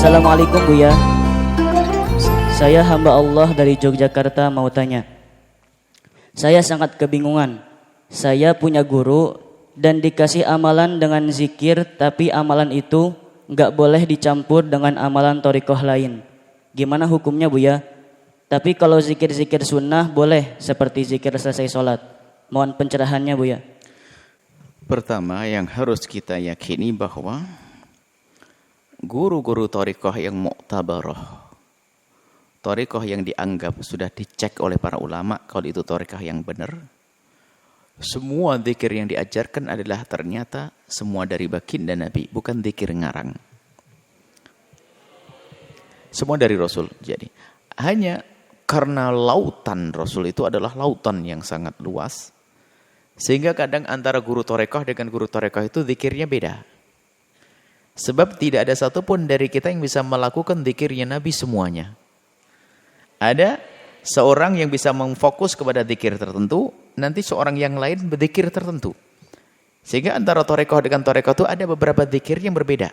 Assalamualaikum Buya. Saya hamba Allah dari Yogyakarta mau tanya. Saya sangat kebingungan. Saya punya guru dan dikasih amalan dengan zikir, tapi amalan itu nggak boleh dicampur dengan amalan thariqah lain. Gimana hukumnya Buya? Tapi kalau zikir-zikir sunnah boleh, seperti zikir selesai sholat. Mohon pencerahannya Buya. Pertama yang harus kita yakini bahwa guru-guru thariqah yang mu'tabarah, thariqah yang dianggap sudah dicek oleh para ulama kalau itu thariqah yang benar, semua zikir yang diajarkan adalah ternyata semua dari baginda Nabi, bukan zikir ngarang. Semua dari Rasul. Jadi hanya karena lautan Rasul itu adalah lautan yang sangat luas, sehingga kadang antara guru thariqah dengan guru thariqah itu zikirnya beda. Sebab tidak ada satupun dari kita yang bisa melakukan zikirnya Nabi semuanya. Ada seorang yang bisa memfokus kepada zikir tertentu, nanti seorang yang lain berzikir tertentu. Sehingga antara thariqah dengan thariqah itu ada beberapa zikir yang berbeda.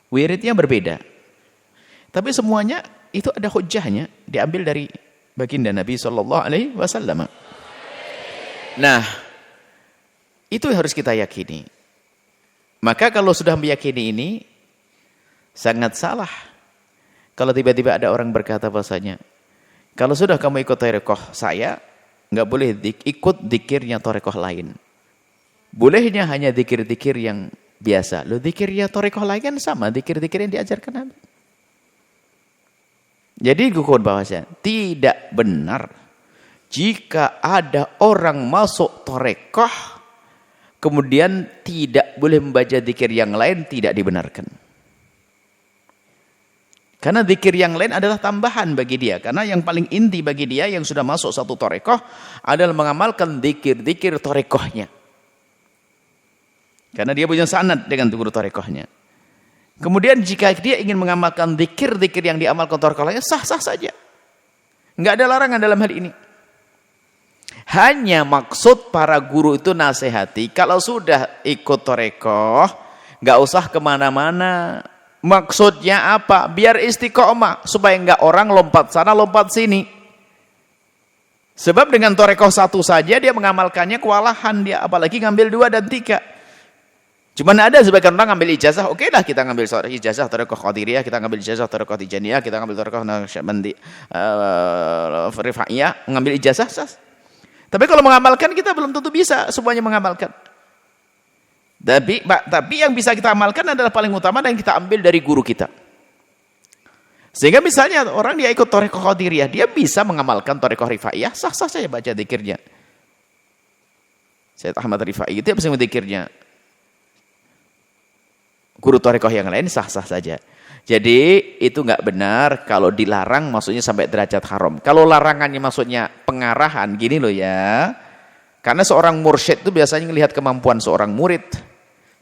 Wiridnya berbeda. Tapi semuanya itu ada hujjahnya, diambil dari baginda Nabi SAW. Nah, itu yang harus kita yakini. Maka kalau sudah meyakini ini, sangat salah kalau tiba-tiba ada orang berkata bahasanya, kalau sudah kamu ikut thariqah saya, nggak boleh ikut zikirnya thariqah lain. Bolehnya hanya zikir-zikir yang biasa. Loh, zikirnya thariqah lain kan sama, zikir-zikir yang diajarkan Nabi. Jadi gugur bahwasanya tidak benar jika ada orang masuk thariqah kemudian tidak boleh membaca zikir yang lain, tidak dibenarkan. Karena zikir yang lain adalah tambahan bagi dia. Karena yang paling inti bagi dia yang sudah masuk satu thariqah adalah mengamalkan zikir-zikir thariqahnya. Karena dia punya sanad dengan guru thariqahnya. Kemudian jika dia ingin mengamalkan zikir-zikir yang diamalkan thariqah lainnya, sah-sah saja. Enggak ada larangan dalam hal ini. Hanya maksud para guru itu nasihati, kalau sudah ikut thariqah, nggak usah kemana-mana. Maksudnya apa? Biar istiqomah, supaya nggak orang lompat sana, lompat sini. Sebab dengan thariqah satu saja dia mengamalkannya kewalahan dia, apalagi ngambil 2 dan 3. Cuman ada sebagian orang ngambil ijazah, oke lah kita ngambil ijazah thariqah Qadiriyah, kita ngambil ijazah thariqah Tijaniyah, kita ngambil thariqah Naqsyabandi, Rifaiyah, ngambil ijazah sah. Tapi kalau mengamalkan kita belum tentu bisa semuanya mengamalkan. Tapi yang bisa kita amalkan adalah paling utama dan kita ambil dari guru kita. Sehingga misalnya orang dia ikut thariqah Qadiriyah, dia bisa mengamalkan thariqah Rifaiyah, sah-sah saja baca zikirnya. Sayyid Ahmad Rifai itu bisa zikirnya. Guru thariqah yang lain sah-sah saja. Jadi itu nggak benar kalau dilarang maksudnya sampai derajat haram. Kalau larangannya maksudnya pengarahan, gini loh ya. Karena seorang mursyid itu biasanya melihat kemampuan seorang murid.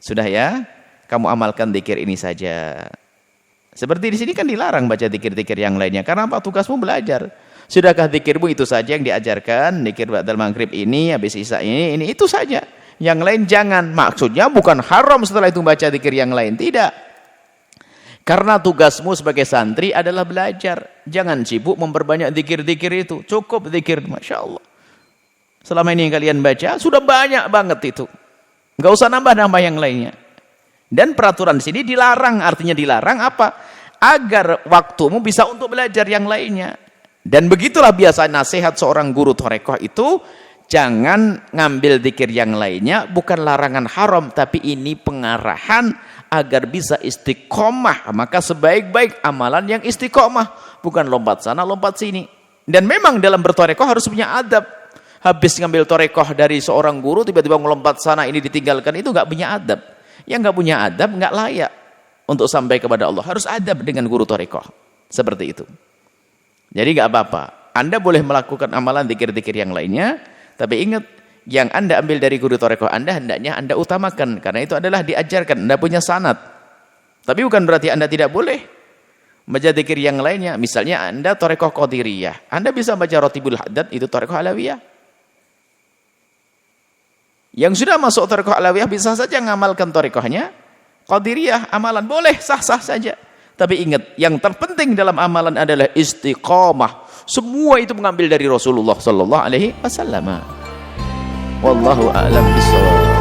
Sudah ya, kamu amalkan zikir ini saja. Seperti di sini kan dilarang baca zikir-zikir yang lainnya. Karena apa? Tugasmu belajar. Sudahkah zikirmu itu saja yang diajarkan? Zikir ba'dal maghrib ini, habis isya ini itu saja. Yang lain jangan. Maksudnya bukan haram setelah itu baca zikir yang lain. Tidak. Karena tugasmu sebagai santri adalah belajar. Jangan sibuk memperbanyak zikir-zikir itu. Cukup zikir, Masya Allah. Selama ini yang kalian baca, sudah banyak banget itu. Nggak usah nambah-nambah yang lainnya. Dan peraturan di sini dilarang. Artinya dilarang apa? Agar waktumu bisa untuk belajar yang lainnya. Dan begitulah biasa nasihat seorang guru thariqah itu. Jangan ngambil zikir yang lainnya. Bukan larangan haram, tapi ini pengarahan agar bisa istiqomah. Maka sebaik-baik amalan yang istiqomah, bukan lompat sana lompat sini. Dan memang dalam berthariqah harus punya adab. Habis ngambil thariqah dari seorang guru tiba-tiba melompat sana, ini ditinggalkan, itu nggak punya adab. Yang nggak punya adab nggak layak untuk sampai kepada Allah. Harus adab dengan guru thariqah seperti itu. Jadi nggak apa-apa, Anda boleh melakukan amalan zikir-zikir yang lainnya, tapi ingat, yang Anda ambil dari guru thariqah Anda, hendaknya Anda utamakan. Karena itu adalah diajarkan, Anda punya sanad. Tapi bukan berarti Anda tidak boleh baca zikir yang lainnya. Misalnya Anda thariqah Qadiriyah, Anda bisa baca Ratibul Haddad, itu thariqah Alawiyah. Yang sudah masuk thariqah Alawiyah bisa saja mengamalkan thariqahnya, Qadiriyah amalan boleh, sah-sah saja. Tapi ingat, yang terpenting dalam amalan adalah istiqamah. Semua itu mengambil dari Rasulullah sallallahu alaihi wasallam. Wallahu a'lam bishawab.